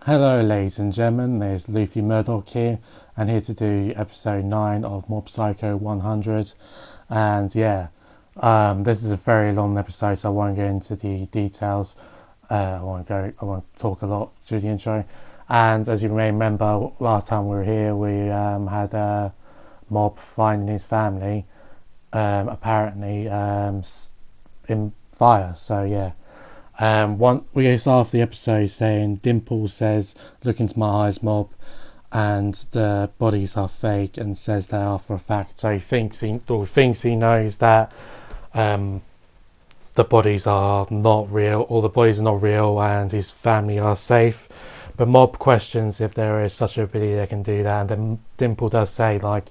Hello ladies and gentlemen, there's Luffy Murdoch here, and here to do episode 9 of Mob Psycho 100. And this is a very long episode, so I won't go into the details. I won't talk a lot through the intro. And as you may remember, last time we were here, we had Mob finding his family, apparently in fire. So yeah. We start off the episode saying Dimple says, "Look into my eyes, Mob," and the bodies are fake, and says they are for a fact. So he thinks he knows that the bodies are not real, or the bodies are not real, and his family are safe. But Mob questions if there is such an ability they can do that, and then Dimple does say, like,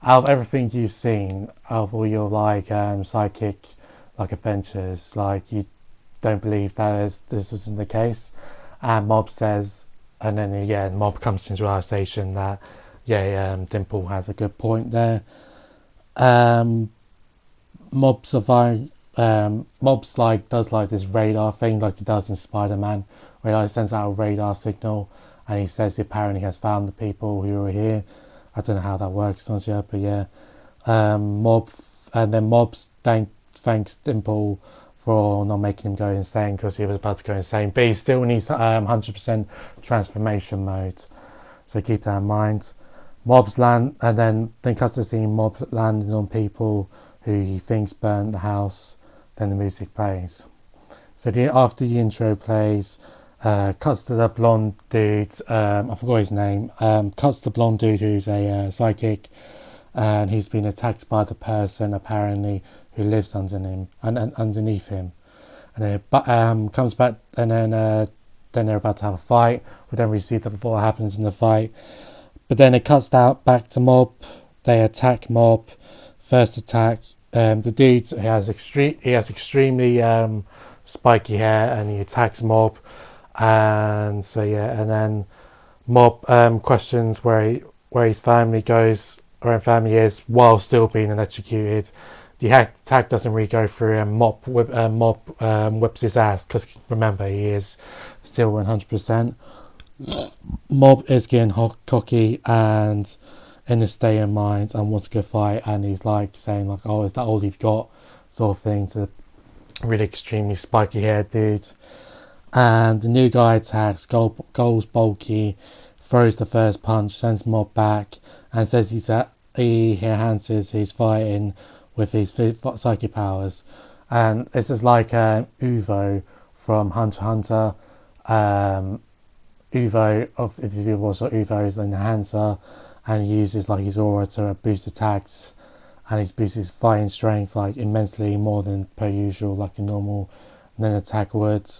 out of everything you've seen, out of all your psychic adventures, you don't believe this isn't the case. And Mob says, and then again Mob comes to the realization that Dimple has a good point there. Mob's does this radar thing like he does in Spider-Man, where he sends out a radar signal, and he says he apparently has found the people who were here. I don't know how that works honestly, but yeah. Mob thanks Dimple for not making him go insane, because he was about to go insane, but he still needs 100% transformation mode, so keep that in mind. Mob's land, and then cuts to scene Mob landing on people who he thinks burned the house. Then the music plays. So after the intro plays, cuts to the blonde dude, I forgot his name, cuts to the blonde dude who's a psychic, and he's been attacked by the person apparently who lives underneath him, and then it comes back, and then they're about to have a fight. We don't really see that before it happens in the fight, but then it cuts out back to Mob. They attack Mob. First attack, the dude has extremely spiky hair, and he attacks Mob, and and then Mob questions where his family goes, or his family is, while still being electrocuted. The attack doesn't really go through, and Mob whips his ass, because remember, he is still 100%. Mob is getting cocky and in a state of mind and wants to go fight, and he's saying "Oh, is that all you've got?" sort of thing to really extremely spiky haired dude. And the new guy attacks, goes bulky, throws the first punch, sends Mob back, and says he enhances his fighting with his psychic powers. And this is like Uvo from Hunter x Hunter. Uvo is an enhancer, and he uses his aura to boost attacks, and he boosts his fighting strength immensely more than per usual, like a normal attack would.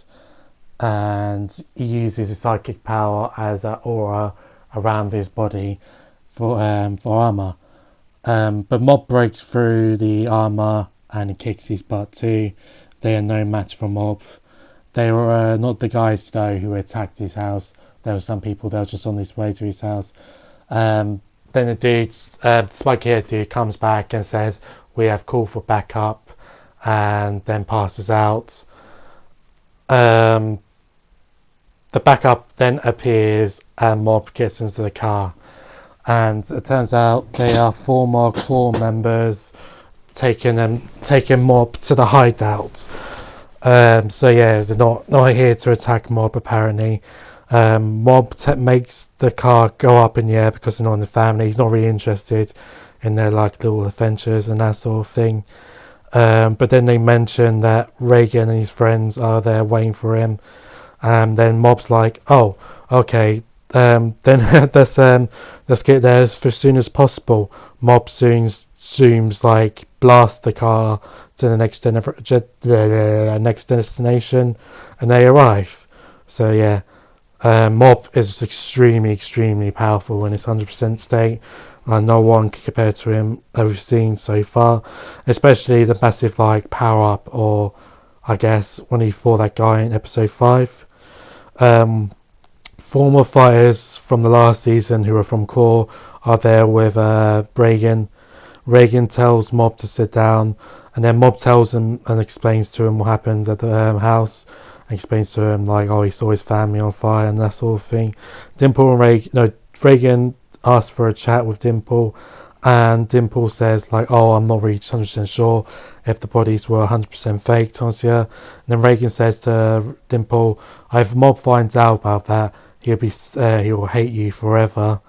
And he uses his psychic power as an aura around his body for armor. But Mob breaks through the armor and he kicks his butt too. They are no match for Mob. They were not the guys though who attacked his house. There were some people that were just on his way to his house. Then the spiky haired dude comes back and says, "We have called for backup," and then passes out. The backup then appears, and Mob gets into the car. And it turns out they are former Claw members taking Mob to the hideout. They're not here to attack Mob apparently. Mob makes the car go up in the air because they're not in the family. He's not really interested in their little adventures and that sort of thing. But then they mention that Reagan and his friends are there waiting for him. Then Mob's like, "Oh, okay. Then let's get there as soon as possible." Mob zooms blast the car to the next destination, and they arrive. So yeah, Mob is extremely powerful in his 100% state. No one can compare to him that we've seen so far, especially the massive power up, or I guess when he fought that guy in episode 5. Former fighters from the last season who are from Claw are there with Reagan. Reagan tells Mob to sit down, and then Mob tells him and explains to him what happens at the house. and explains to him like, oh, he saw his family on fire and that sort of thing. Dimple and Reagan asks for a chat with Dimple, and Dimple says like, oh, I'm not really 100% sure if the bodies were 100% fake, Tonsia. And then Reagan says to Dimple, if Mob finds out about that, he'll hate you forever.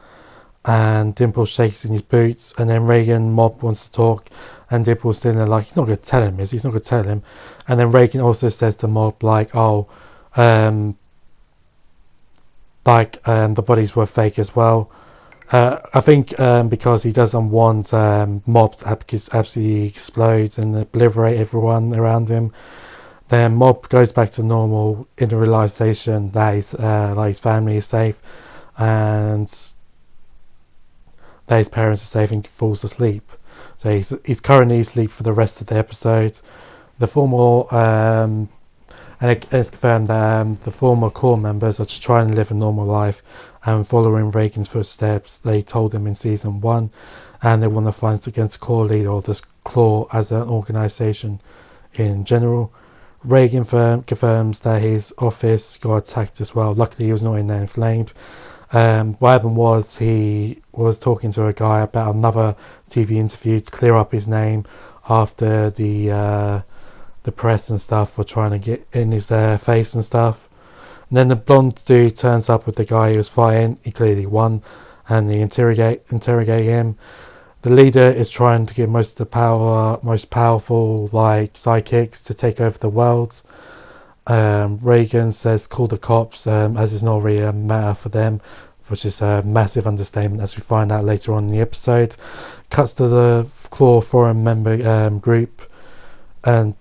And Dimple shakes in his boots, and then Reagan Mob wants to talk, and Dimple's sitting there like, he's not going to tell him, is he? He's not going to tell him. And then Reagan also says to Mob like, oh, the bodies were fake as well. I think because he doesn't want Mob to absolutely explode and obliterate everyone around him. Then Mob goes back to normal in the realization that his family is safe, and that his parents are safe, and falls asleep. So he's currently asleep for the rest of the episode. The former and it's confirmed that the former core members are just trying to live a normal life and following Reagan's footsteps they told them in season 1, and they want to fight against Core Leader, or just Claw as an organisation in general. Reagan confirms that his office got attacked as well. Luckily he was not in there in flames. What happened was he was talking to a guy about another TV interview to clear up his name after the press and stuff were trying to get in his face and stuff. And then the blonde dude turns up with the guy who was fighting. He clearly won, and they interrogate him. The leader is trying to get most powerful like sidekicks to take over the world. Reagan says call the cops, as it's not really a matter for them, which is a massive understatement, as we find out later on in the episode. Cuts to the Claw foreign member group, and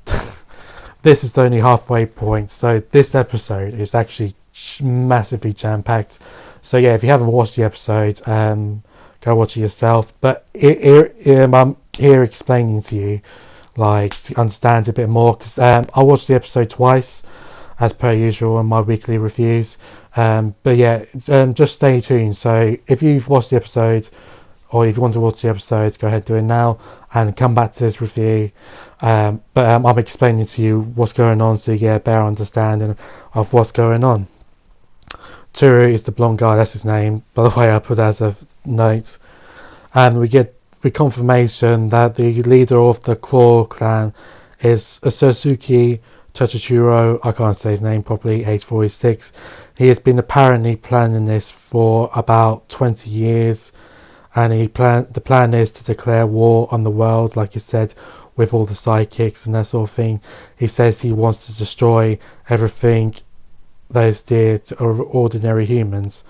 this is the only halfway point. So this episode is actually massively jam-packed. So yeah, if you haven't watched the episode, go watch it yourself. But I'm here explaining to you, like, to understand a bit more, because I watched the episode twice, as per usual in my weekly reviews. But yeah, just stay tuned. So if you've watched the episode, or if you want to watch the episodes, go ahead and do it now and come back to this review. But I'm explaining to you what's going on so you get a better understanding of what's going on. Turu is the blonde guy, that's his name, by the way. I put that as a note. And we get confirmation that the leader of the Claw clan is Sasuke Chachichuro. I can't say his name properly, age 46. He has been apparently planning this for about 20 years. And the plan is to declare war on the world, like he said, with all the sidekicks and that sort of thing. He says he wants to destroy everything that is dear to ordinary humans.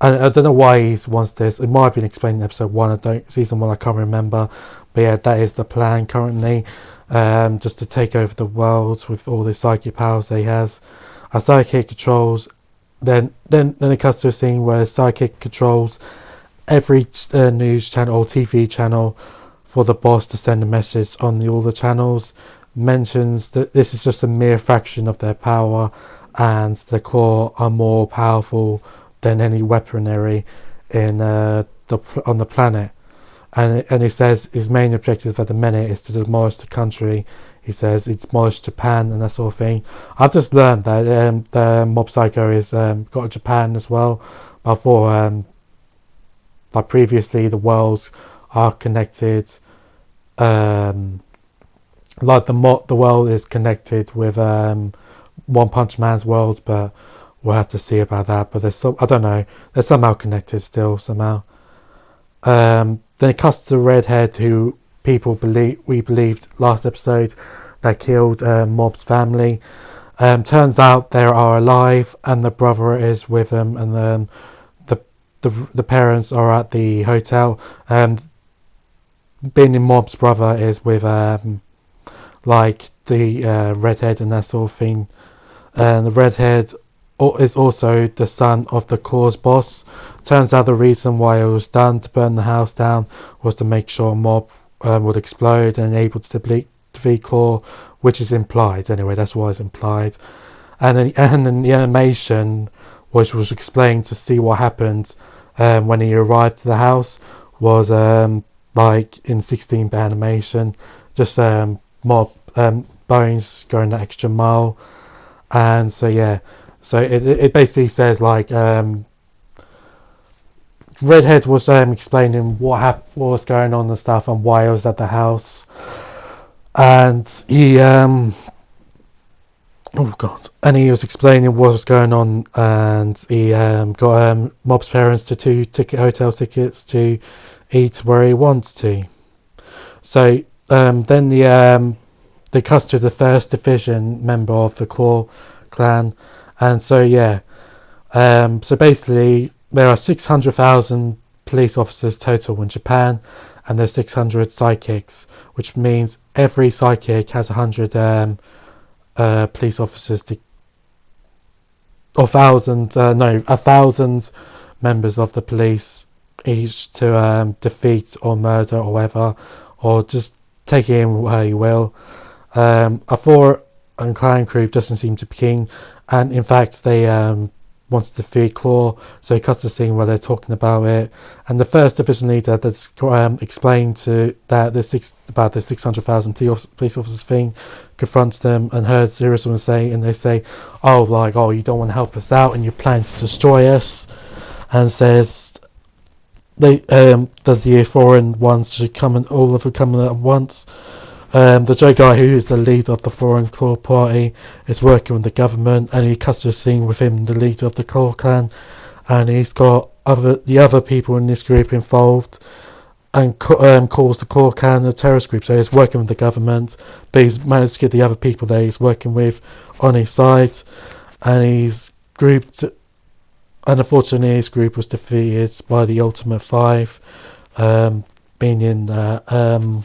I don't know why he wants this. It might have been explained in episode 1. Season 1, I can't remember. But yeah, that is the plan currently. Just to take over the world with all the psychic powers that he has. A sidekick controls. Then it cuts to a scene where a sidekick controls every news channel or TV channel for the boss to send a message on all the channels. Mentions that this is just a mere fraction of their power, and the Claw are more powerful than any weaponry on the planet. And he says his main objective at the minute is to demolish the country. He says it's demolish Japan and that sort of thing. I've just learned that the Mob Psycho is got Japan as well. But I thought like previously the worlds are connected. Like the world is connected with One Punch Man's world, but we'll have to see about that. But I don't know, they're somehow connected still somehow. Then it cuts to the redhead who we believed last episode that killed Mob's family. Turns out they are alive, and the brother is with them, and the parents are at the hotel. Being in Mob's brother is with like the redhead and that sort of thing. And the redhead is also the son of the Claw's boss. Turns out the reason why it was done to burn the house down was to make sure Mob would explode and able to defeat Claw, which is implied anyway. That's what is implied. And in the animation, which was explained to see what happened when he arrived to the house, was like in 16-bit animation, just Mob Bones going that extra mile. And so yeah, so it basically says like Redhead was explaining what was going on and stuff, and why I was at the house, and he oh god, and he was explaining what was going on, and he got Mob's parents to 2 hotel tickets to eat where he wants to. So then they cussed the first division member of the Claw clan, and so yeah, so basically there are 600,000 police officers total in Japan, and there's 600 psychics, which means every psychic has 100 police officers to, or 1,000 members of the police each to defeat or murder or whatever, or just take it in where you will. A 4 and clan crew doesn't seem to be keen, and in fact they wants to defeat Claw, so he cuts the scene where they're talking about it, and the first division leader that's explained to that about the 600,000 police officers thing confronts them and heard Zero say, and they say, oh, you don't want to help us out and you plan to destroy us, and says they that the foreign ones should come, and all of them come at once. The Joe guy, who is the leader of the Foreign Claw Party, is working with the government, and he cuts the scene with him, the leader of the Claw Clan, and he's got the other people in this group involved, and calls the Claw Clan a terrorist group. So he's working with the government, but he's managed to get the other people that he's working with on his side, and he's grouped. And unfortunately, his group was defeated by the Ultimate Five, meaning that.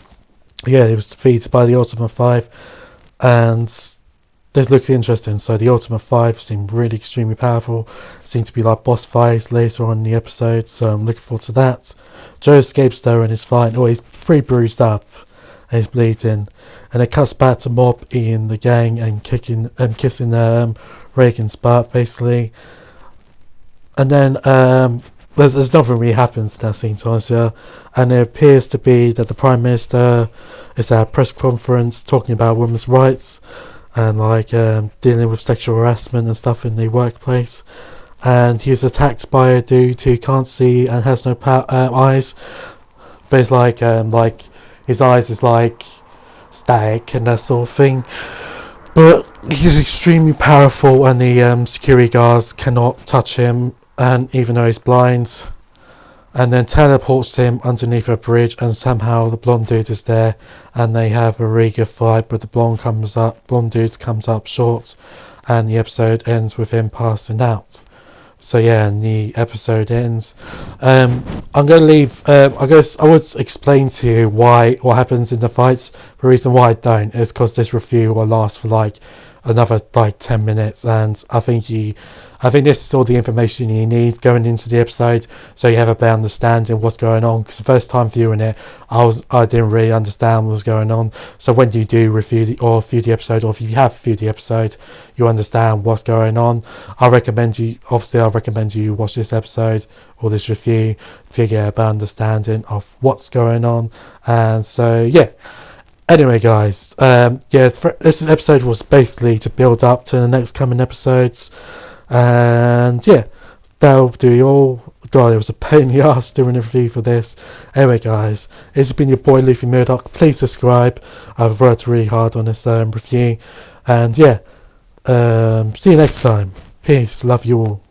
Yeah, it was defeated by the Ultimate Five, and this looked interesting. So the Ultimate Five seemed really extremely powerful. Seemed to be like boss fights later on in the episode, so I'm looking forward to that. Joe escapes though and is fine. Oh, he's pretty bruised up and he's bleeding. And it cuts back to Mob eating the gang and kissing Reagan's butt basically. And then there's nothing really happens in that scene, so and it appears to be that the Prime Minister is at a press conference talking about women's rights and like dealing with sexual harassment and stuff in the workplace, and he's attacked by a dude who can't see and has no eyes, but it's like his eyes is like static and that sort of thing, but he's extremely powerful, and the security guards cannot touch him, and even though he's blind, and then teleports him underneath a bridge, and somehow the blonde dude is there, and they have a really good fight, but the blonde dude comes up short, and the episode ends with him passing out. So yeah, and the episode ends. I'm going to leave. I guess I would explain to you what happens in the fights. The reason why I don't is because this review will last for like another 10 minutes, and I think this is all the information you need going into the episode, so you have a better understanding of what's going on. Because the first time viewing it, I didn't really understand what was going on. So when you do view the episode, or if you have viewed the episode, you understand what's going on. I recommend you watch this episode or this review to get a better understanding of what's going on. And so yeah. Anyway, guys, this episode was basically to build up to the next coming episodes, and yeah, that'll do you all. God, it was a pain in the ass doing a review for this. Anyway, guys, it's been your boy Luffy Murdoch. Please subscribe. I've worked really hard on this review, and yeah, see you next time. Peace, love you all.